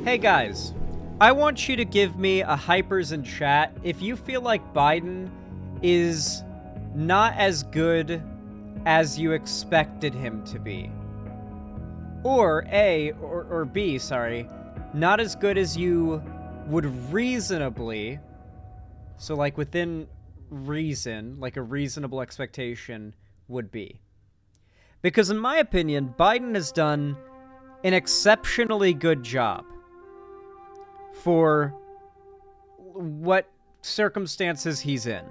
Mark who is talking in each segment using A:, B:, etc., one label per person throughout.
A: Hey guys, I want you to give me a hypers in chat if you feel like Biden is not as good as you expected him to be. Or A, or B, sorry, not as good as you would reasonably, so like within reason, like a reasonable expectation would be. Because in my opinion, Biden has done an exceptionally good job for what circumstances he's in.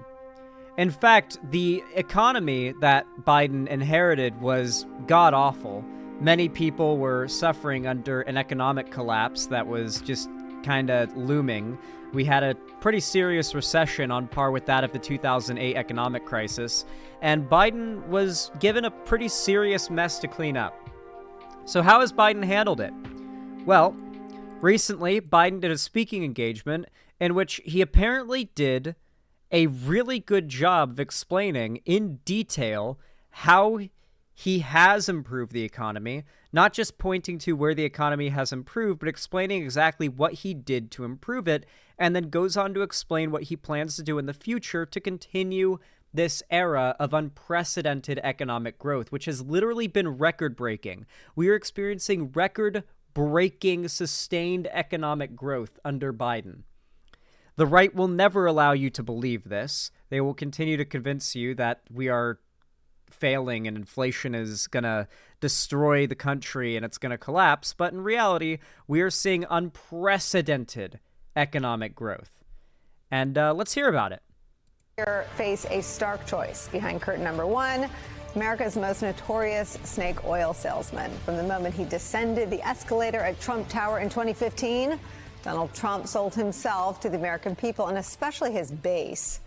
A: In fact, the economy that Biden inherited was god-awful. Many people were suffering under an economic collapse that was just kind of looming. We had a pretty serious recession on par with that of the 2008 economic crisis, and Biden was given a pretty serious mess to clean up. So how has Biden handled it? Well, recently, Biden did a speaking engagement in which he apparently did a really good job of explaining in detail how he has improved the economy, not just pointing to where the economy has improved, but explaining exactly what he did to improve it, and then goes on to explain what he plans to do in the future to continue this era of unprecedented economic growth, which has literally been record-breaking. We are experiencing record-breaking, sustained economic growth under Biden. The right will never allow you to believe this. They will continue to convince you that we are failing and inflation is going to destroy the country and it's going to collapse. But in reality, we are seeing unprecedented economic growth. And let's hear about it.
B: Face a stark choice. Behind curtain number one, America's most notorious snake oil salesman. From the moment he descended the escalator at Trump Tower in 2015, Donald Trump sold himself to the American people, and especially his base,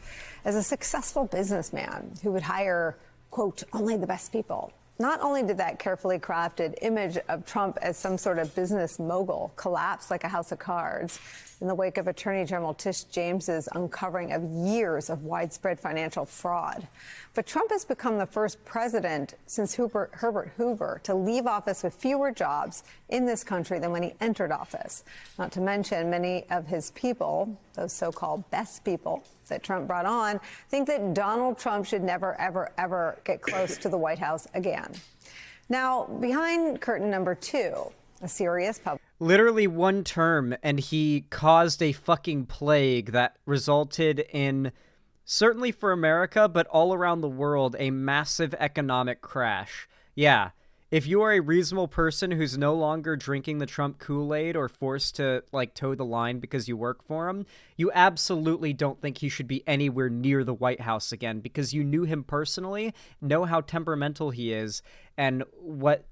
B: as a successful businessman who would hire, quote, only the best people. Not only did that carefully crafted image of Trump as some sort of business mogul collapse like a house of cards in the wake of Attorney General Tish James's uncovering of years of widespread financial fraud, but Trump has become the first president since Herbert Hoover to leave office with fewer jobs in this country than when he entered office. Not to mention many of his people, those so-called best people that Trump brought on, think that Donald Trump should never, ever, ever get close to the White House again. Now, behind curtain number two, a serious public...
A: Literally one term, and he caused a fucking plague that resulted in, certainly for America, but all around the world, a massive economic crash. Yeah. If you are a reasonable person who's no longer drinking the Trump Kool-Aid or forced to, like, toe the line because you work for him, you absolutely don't think he should be anywhere near the White House again because you knew him personally, know how temperamental he is, and what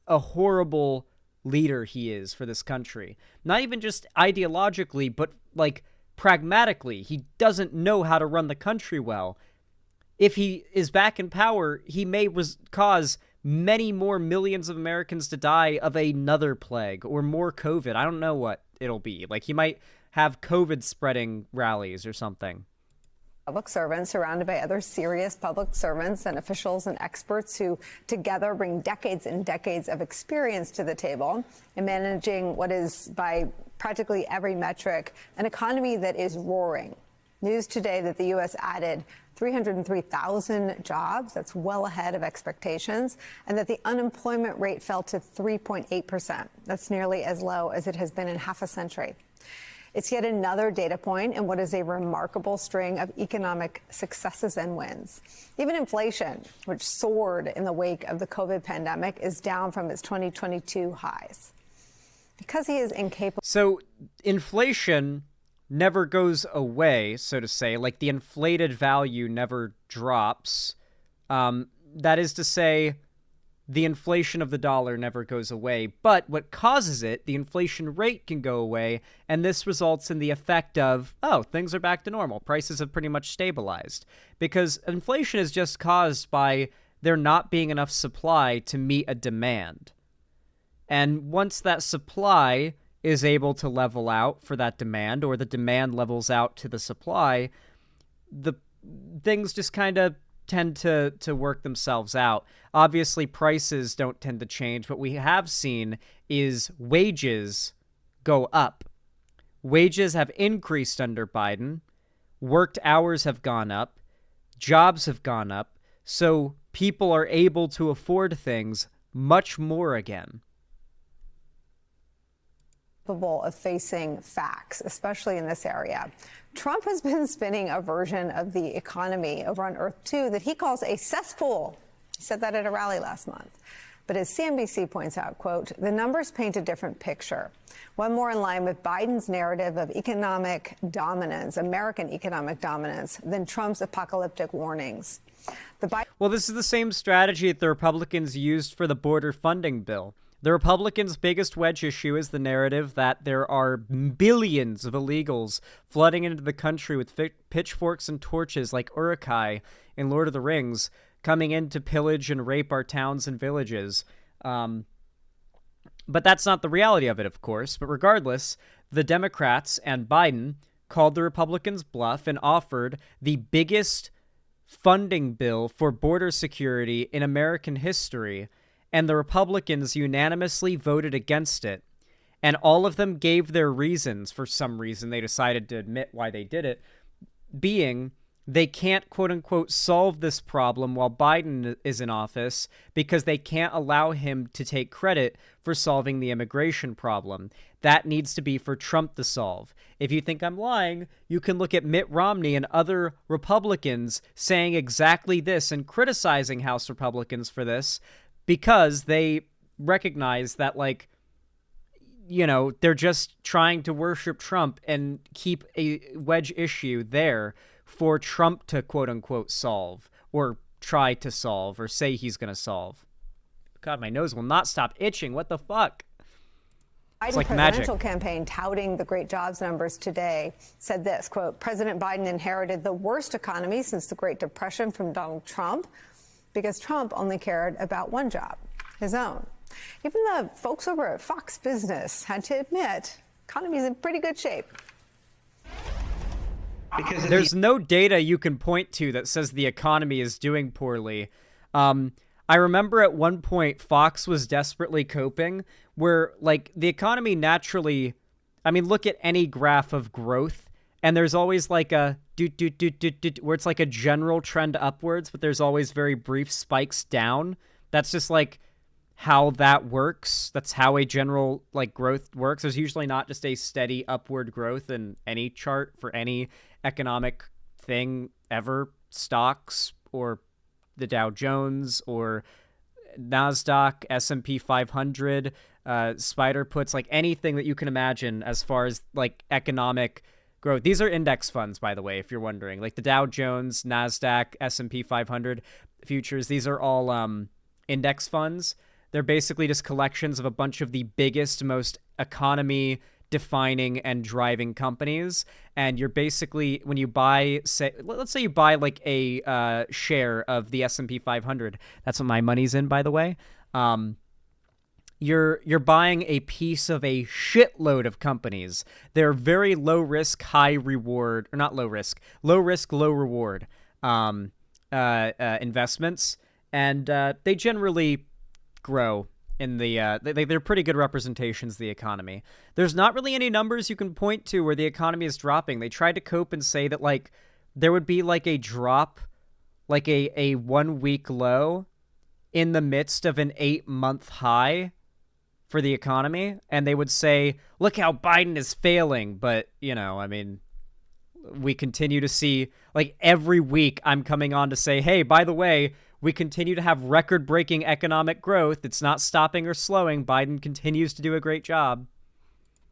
A: a horrible leader he is for this country. Not even just ideologically, but, like, pragmatically. He doesn't know how to run the country well. If he is back in power, he may cause many more millions of Americans to die of another plague or more COVID. I don't know what it'll be. Like, he might have COVID spreading rallies or something.
B: Public servants surrounded by other serious public servants and officials and experts who together bring decades and decades of experience to the table in managing what is, by practically every metric, an economy that is roaring. News today that the U.S. added 303,000 jobs. That's well ahead of expectations. And that the unemployment rate fell to 3.8%. That's nearly as low as it has been in half a century. It's yet another data point in what is a remarkable string of economic successes and wins. Even inflation, which soared in the wake of the COVID pandemic, is down from its 2022 highs. Because he is incapable.
A: So inflation never goes away, so to say, like the inflated value never drops. That is to say, the inflation of the dollar never goes away. But what causes it, the inflation rate, can go away, and this results in the effect of, oh, things are back to normal. Prices have pretty much stabilized. Because inflation is just caused by there not being enough supply to meet a demand. And once that supply is able to level out for that demand, or the demand levels out to the supply, the things just kind of tend to work themselves out. Obviously, prices don't tend to change. What we have seen is wages go up. Wages have increased under Biden. Worked hours have gone up. Jobs have gone up. So people are able to afford things much more again.
B: Capable of facing facts, especially in this area. Trump has been spinning a version of the economy over on Earth 2 that he calls a cesspool. He said that at a rally last month. But as CNBC points out, quote, the numbers paint a different picture. One more in line with Biden's narrative of economic dominance, American economic dominance, than Trump's apocalyptic warnings.
A: Well, this is the same strategy that the Republicans used for the border funding bill. The Republicans' biggest wedge issue is the narrative that there are billions of illegals flooding into the country with pitchforks and torches like Uruk-hai in Lord of the Rings, coming in to pillage and rape our towns and villages. But that's not the reality of it, of course. But regardless, the Democrats and Biden called the Republicans' bluff and offered the biggest funding bill for border security in American history, and the Republicans unanimously voted against it. And all of them gave their reasons. For some reason, they decided to admit why they did it, being they can't, quote-unquote, solve this problem while Biden is in office because they can't allow him to take credit for solving the immigration problem. That needs to be for Trump to solve. If you think I'm lying, you can look at Mitt Romney and other Republicans saying exactly this and criticizing House Republicans for this, because they recognize that, like, you know, they're just trying to worship Trump and keep a wedge issue there for Trump to, quote-unquote, solve, or try to solve, or say he's going to solve. God, my nose will not stop itching. What the fuck?
B: Biden's
A: like
B: presidential
A: magic.
B: campaign touting the great jobs numbers today said this, quote, President Biden inherited the worst economy since the Great Depression from Donald Trump, because Trump only cared about one job, his own. Even the folks over at Fox Business had to admit, economy's in pretty good shape.
C: Because
A: there's no data you can point to that says the economy is doing poorly. I remember at one point Fox was desperately coping where, like, the economy naturally, I mean, look at any graph of growth, and there's always like a where it's like a general trend upwards, but there's always very brief spikes down. That's just like how that works. That's how a general, like, growth works. There's usually not just a steady upward growth in any chart for any economic thing ever. Stocks or the Dow Jones or NASDAQ, S&P 500, spider puts, like anything that you can imagine as far as like economic growth. These are index funds, by the way, if you're wondering. Like the Dow Jones, NASDAQ, S&P 500 futures, these are all index funds. They're basically just collections of a bunch of the biggest, most economy defining and driving companies. And you're basically, when you buy, say, let's say you buy like a share of the S&P 500. That's what my money's in, by the way. You're buying a piece of a shitload of companies. They're very low risk, high reward, or not low risk, low reward investments, and they generally grow in the they're pretty good representations of the economy. There's not really any numbers you can point to where the economy is dropping. They tried to cope and say that like there would be like a drop, like a 1 week low in the midst of an 8-month high for the economy, and they would say, look how Biden is failing. But, you know, I mean, we continue to see, like, every week I'm coming on to say, hey, by the way, we continue to have record-breaking economic growth. It's not stopping or slowing. Biden continues to do a great job.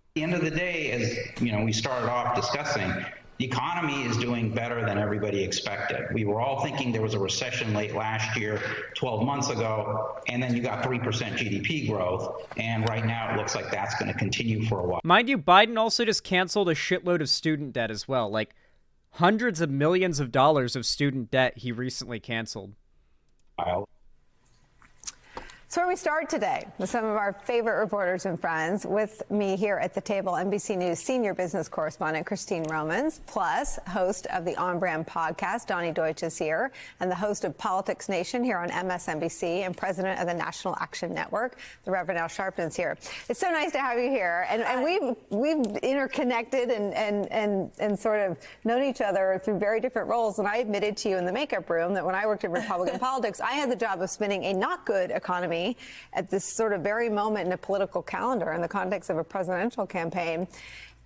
C: At the end of the day, as you know, we started off discussing, the economy is doing better than everybody expected. We were all thinking there was a recession late last year, 12 months ago, and then you got 3% GDP growth. And right now it looks like that's going to continue for a while.
A: Mind you, Biden also just canceled a shitload of student debt as well. Like hundreds of millions of dollars of student debt he recently canceled.
B: It's where we start today with some of our favorite reporters and friends. With me here at the table, NBC News senior business correspondent Christine Romans, plus host of the On Brand podcast, Donnie Deutsch is here, and the host of Politics Nation here on MSNBC, and president of the National Action Network, the Reverend Al Sharpton's here. It's so nice to have you here, and we've interconnected and sort of known each other through very different roles. And I admitted to you in the makeup room that when I worked in Republican politics, I had the job of spinning a not good economy at this sort of very moment in a political calendar in the context of a presidential campaign.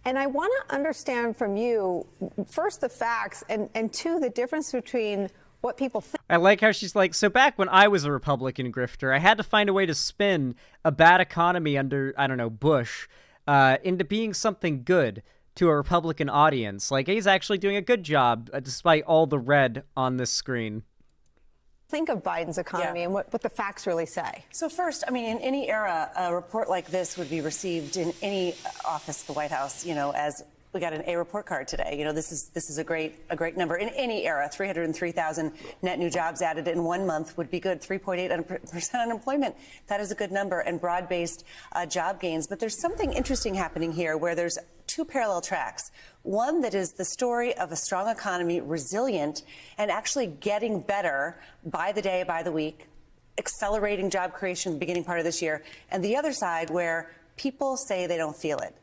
B: And I want to understand from you, first, the facts, and two, the difference between what people think.
A: I like how she's like, so back when I was a Republican grifter, I had to find a way to spin a bad economy under, I don't know, Bush into being something good to a Republican audience. Like, he's actually doing a good job despite all the red on this screen.
B: Think of Biden's economy and what the facts really say.
D: So first, I mean, in any era, a report like this would be received in any office, the White House, you know, as we got an A report card today. You know, this is a great number in any era. 303,000 net new jobs added in 1 month would be good. 3.8% unemployment. That is a good number, and broad-based job gains. But there's something interesting happening here where there's two parallel tracks. One that is the story of a strong economy, resilient, and actually getting better by the day, by the week, accelerating job creation in the beginning part of this year. And the other side where people say they don't feel it.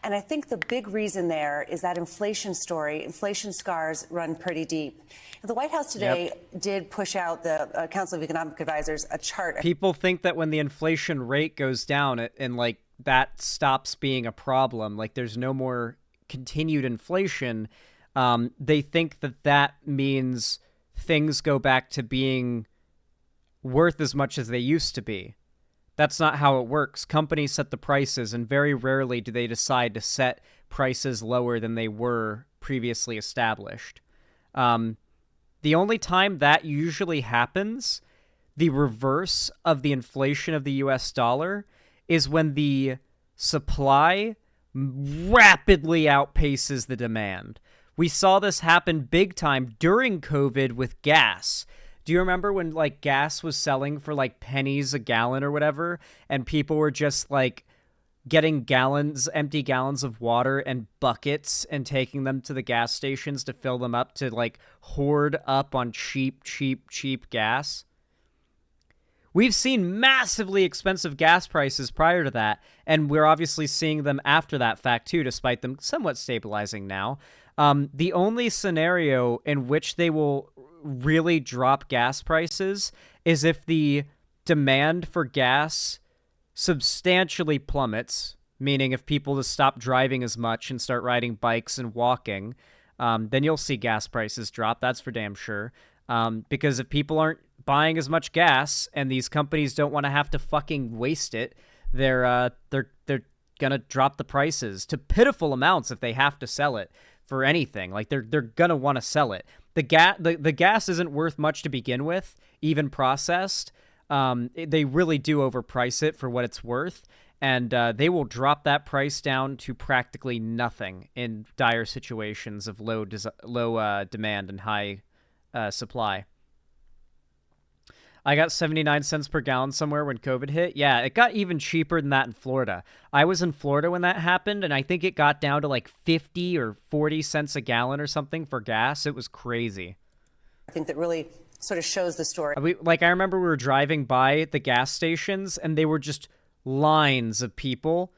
D: And I think the big reason there is that inflation story. Inflation scars run pretty deep. The White House today did push out, the Council of Economic Advisors, a chart.
A: People think that when the inflation rate goes down and like that stops being a problem, like there's no more continued inflation, they think that means things go back to being worth as much as they used to be. That's not how it works. Companies set the prices, and very rarely do they decide to set prices lower than they were previously established. The only time that usually happens, the reverse of the inflation of the US dollar, is when the supply rapidly outpaces the demand. We saw this happen big time during COVID with gas. Do you remember when like gas was selling for like pennies a gallon or whatever, and people were just like getting empty gallons of water and buckets and taking them to the gas stations to fill them up to like hoard up on cheap gas? We've seen massively expensive gas prices prior to that, and we're obviously seeing them after that fact too, despite them somewhat stabilizing now. The only scenario in which they will really drop gas prices is if the demand for gas substantially plummets, meaning if people just stop driving as much and start riding bikes and walking, then you'll see gas prices drop. That's for damn sure. Because if people aren't buying as much gas and these companies don't want to have to fucking waste it, they're gonna drop the prices to pitiful amounts if they have to sell it for anything. Like they're gonna want to sell it. The gas isn't worth much to begin with, even processed. They really do overprice it for what it's worth, and they will drop that price down to practically nothing in dire situations of low demand and high supply. I got 79 cents per gallon somewhere when COVID hit. Yeah, it got even cheaper than that in Florida. I was in Florida when that happened, and I think it got down to like 50 or 40 cents a gallon or something for gas. It was crazy.
D: I think that really sort of shows the story.
A: I remember we were driving by the gas stations, and they were just lines of people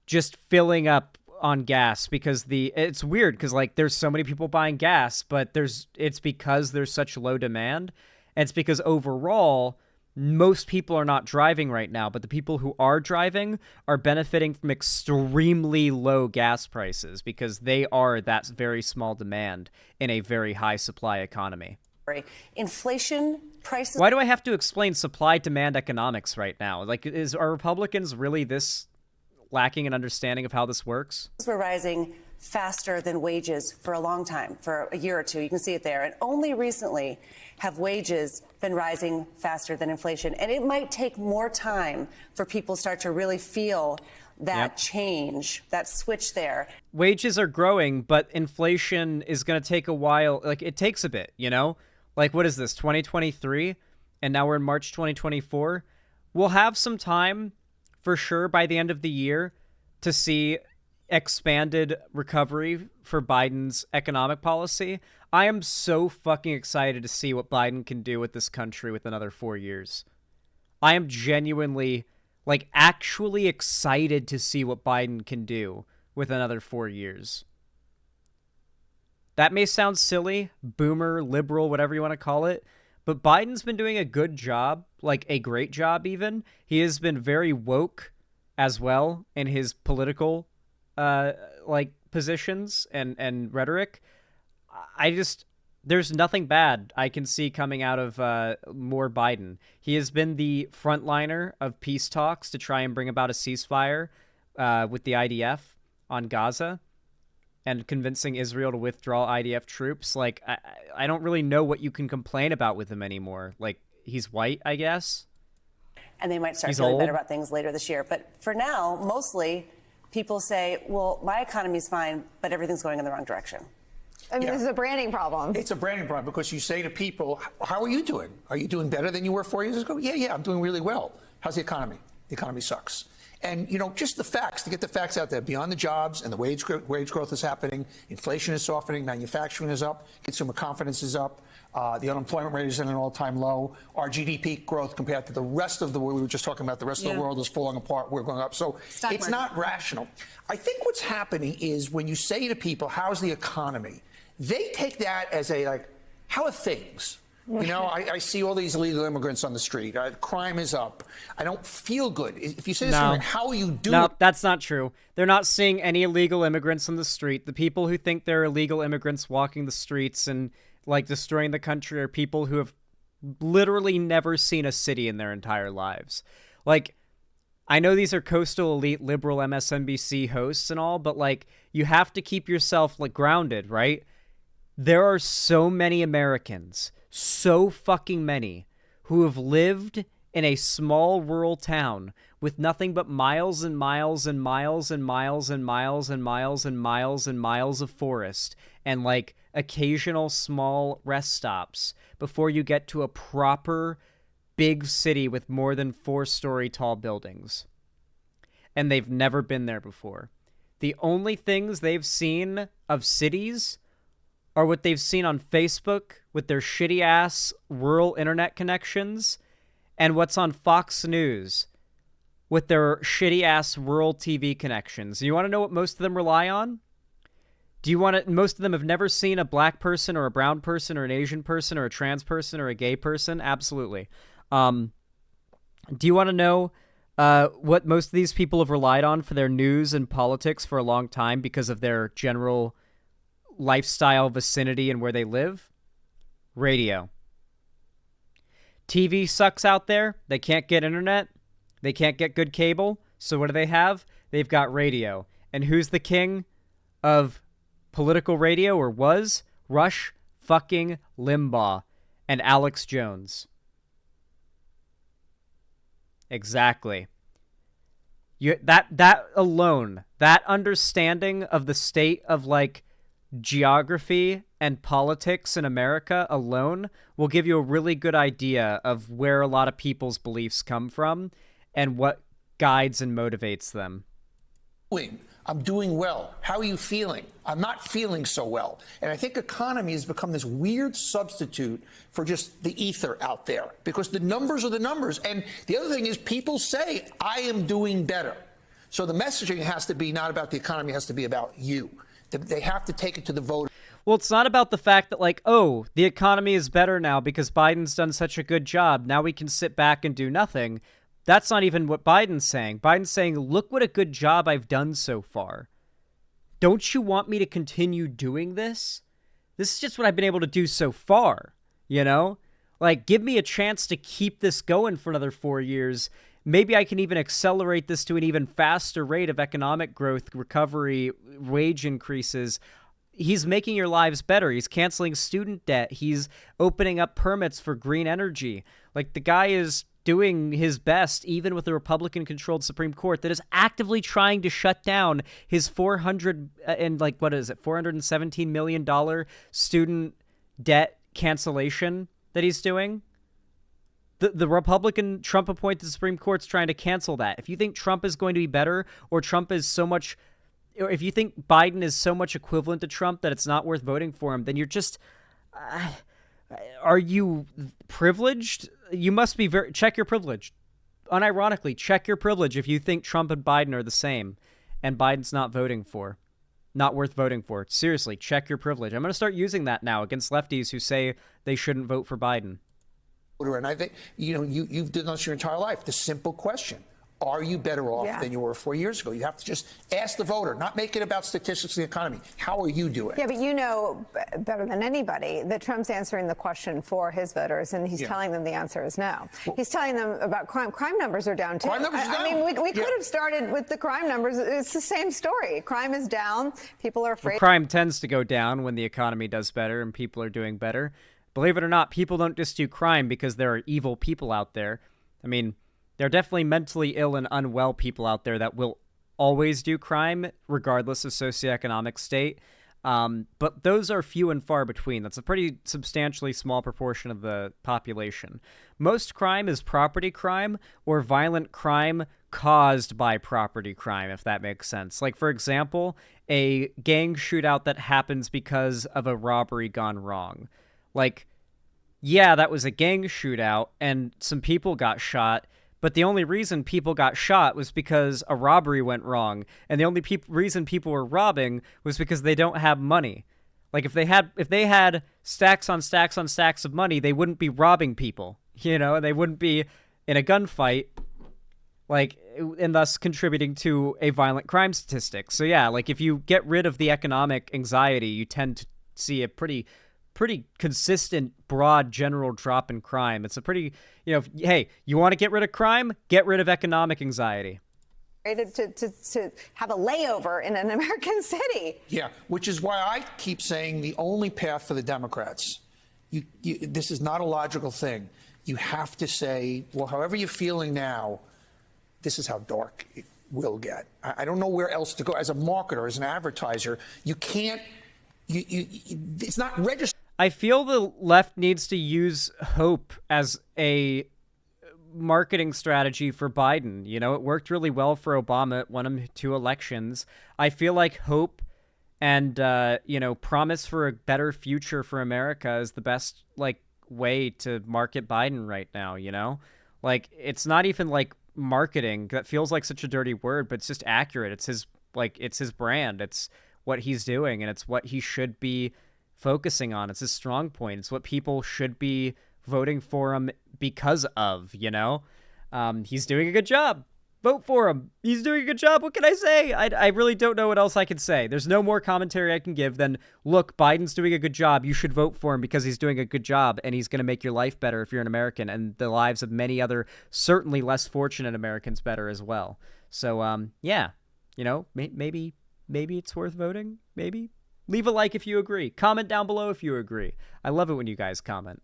A: just filling up on gas because it's weird because like there's so many people buying gas, but it's because there's such low demand. And it's because overall, most people are not driving right now, but the people who are driving are benefiting from extremely low gas prices because they are that very small demand in a very high supply economy.
D: Inflation prices.
A: Why do I have to explain supply-demand economics right now? Like, are Republicans really this lacking an understanding of how this works?
D: We're rising faster than wages for a long time, for a year or two. You can see it there. And only recently have wages been rising faster than inflation. And it might take more time for people to start to really feel that change, that switch there.
A: Wages are growing, but inflation is going to take a while. Like, it takes a bit, you know? Like, what is this, 2023? And now we're in March 2024? we'll have some time for sure by the end of the year to see expanded recovery for Biden's economic policy. I am so fucking excited to see what Biden can do with this country with another 4 years. I am genuinely, like, actually excited to see what Biden can do with another 4 years. That may sound silly, boomer, liberal, whatever you want to call it, but Biden's been doing a good job, like a great job even. He has been very woke as well in his political positions and rhetoric. There's nothing bad I can see coming out of more Biden. He has been the frontliner of peace talks to try and bring about a ceasefire with the IDF on Gaza and convincing Israel to withdraw IDF troops. Like, I don't really know what you can complain about with him anymore. Like, he's white, I guess.
D: And they might start feeling better about things later this year. But for now, mostly people say, well, my economy's fine, but everything's going in the wrong direction.
B: I mean, this is a branding problem.
E: It's a branding problem because you say to people, how are you doing? Are you doing better than you were 4 years ago? Yeah, I'm doing really well. How's the economy? The economy sucks. And, just the facts, to get the facts out there, beyond the jobs and the wage growth is happening, inflation is softening, manufacturing is up, consumer confidence is up, the unemployment rate is at an all-time low, our GDP growth compared to the rest of the world, we were just talking about the rest of the world is falling apart, we're going up. So it's not rational. I think what's happening is when you say to people, how's the economy? They take that as how are things? I see all these illegal immigrants on the street. Crime is up. I don't feel good. If you say this to me, how are you doing?
A: No, that's not true. They're not seeing any illegal immigrants on the street. The people who think they're illegal immigrants walking the streets and, destroying the country are people who have literally never seen a city in their entire lives. I know these are coastal elite liberal MSNBC hosts and all, but, you have to keep yourself, grounded, right? There are so many Americans, so fucking many, who have lived in a small rural town with nothing but miles and miles and miles and miles and miles and miles and miles and miles of forest and occasional small rest stops before you get to a proper big city with more than 4-story tall buildings. And they've never been there before. The only things they've seen of cities are what they've seen on Facebook with their shitty-ass rural internet connections and what's on Fox News with their shitty-ass rural TV connections. You want to know what most of them rely on? Most of them have never seen a black person or a brown person or an Asian person or a trans person or a gay person? Absolutely. Do you want to know what most of these people have relied on for their news and politics for a long time because of their general lifestyle vicinity and where they live? Radio. TV sucks out there. They can't get internet. They can't get good cable. So what do they have? They've got radio. And who's the king of political radio, or was? Rush fucking Limbaugh and Alex Jones. Exactly. That alone, that understanding of the state of geography and politics in America alone will give you a really good idea of where a lot of people's beliefs come from and what guides and motivates them.
E: I'm doing well. How are you feeling? I'm not feeling so well. And I think economy has become this weird substitute for just the ether out there because the numbers are the numbers. And the other thing is people say, I am doing better. So the messaging has to be not about the economy, it has to be about you. They have to take it to the voter.
A: Well, it's not about the fact that the economy is better now because Biden's done such a good job. Now we can sit back and do nothing. That's not even what Biden's saying. Biden's saying, look what a good job I've done so far. Don't you want me to continue doing this? This is just what I've been able to do so far, give me a chance to keep this going for another 4 years. Maybe I can even accelerate this to an even faster rate of economic growth, recovery, wage increases. He's making your lives better. He's canceling student debt. He's opening up permits for green energy. The guy is doing his best, even with a Republican-controlled Supreme Court that is actively trying to shut down his $417 million student debt cancellation that he's doing. The Republican Trump-appointed Supreme Court's trying to cancel that. If you think Trump is going to be better, or Trump is so much, or if you think Biden is so much equivalent to Trump that it's not worth voting for him, then you're just, are you privileged? You must be check your privilege. Unironically, check your privilege if you think Trump and Biden are the same, and Biden's not worth voting for. Seriously, check your privilege. I'm going to start using that now against lefties who say they shouldn't vote for Biden.
E: And I think, you've done this your entire life. The simple question: are you better off than you were 4 years ago? You have to just ask the voter, not make it about statistics of the economy. How are you doing?
B: Yeah, but you know better than anybody that Trump's answering the question for his voters, and he's telling them the answer is no. He's telling them about crime. Crime numbers are down, too.
E: Crime numbers are down.
B: I mean, we could have started with the crime numbers. It's the same story. Crime is down. People are afraid.
A: Well, crime tends to go down when the economy does better and people are doing better. Believe it or not, people don't just do crime because there are evil people out there. I mean, there are definitely mentally ill and unwell people out there that will always do crime, regardless of socioeconomic state. But those are few and far between. That's a pretty substantially small proportion of the population. Most crime is property crime or violent crime caused by property crime, if that makes sense. Like, for example, a gang shootout that happens because of a robbery gone wrong. Like, yeah, that was a gang shootout and some people got shot, but the only reason people got shot was because a robbery went wrong, and the only reason people were robbing was because they don't have money. Like, if they had stacks on stacks on stacks of money, they wouldn't be robbing people, and they wouldn't be in a gunfight, like, and thus contributing to a violent crime statistic. So yeah, like, if you get rid of the economic anxiety, you tend to see a pretty consistent, broad, general drop in crime. It's a pretty, hey, you want to get rid of crime? Get rid of economic anxiety.
B: To have a layover in an American city.
E: Yeah, which is why I keep saying the only path for the Democrats, this is not a logical thing. You have to say, well, however you're feeling now, this is how dark it will get. I don't know where else to go. As a marketer, as an advertiser, you can't, it's not registered.
A: I feel the left needs to use hope as a marketing strategy for Biden. It worked really well for Obama. It won him 2 elections. I feel like hope and, promise for a better future for America is the best, way to market Biden right now, Like, it's not even, marketing. That feels like such a dirty word, but it's just accurate. It's his brand. It's what he's doing, and it's what he should be focusing on. It's his strong point. It's what people should be voting for him because of, he's doing a good job. Vote for him. He's doing a good job. What can I say? I really don't know what else I can say. There's no more commentary I can give than, look, Biden's doing a good job. You should vote for him because he's doing a good job, and he's going to make your life better if you're an American, and the lives of many other certainly less fortunate Americans better as well. So, yeah, maybe it's worth voting. Maybe. Leave a like if you agree. Comment down below if you agree. I love it when you guys comment.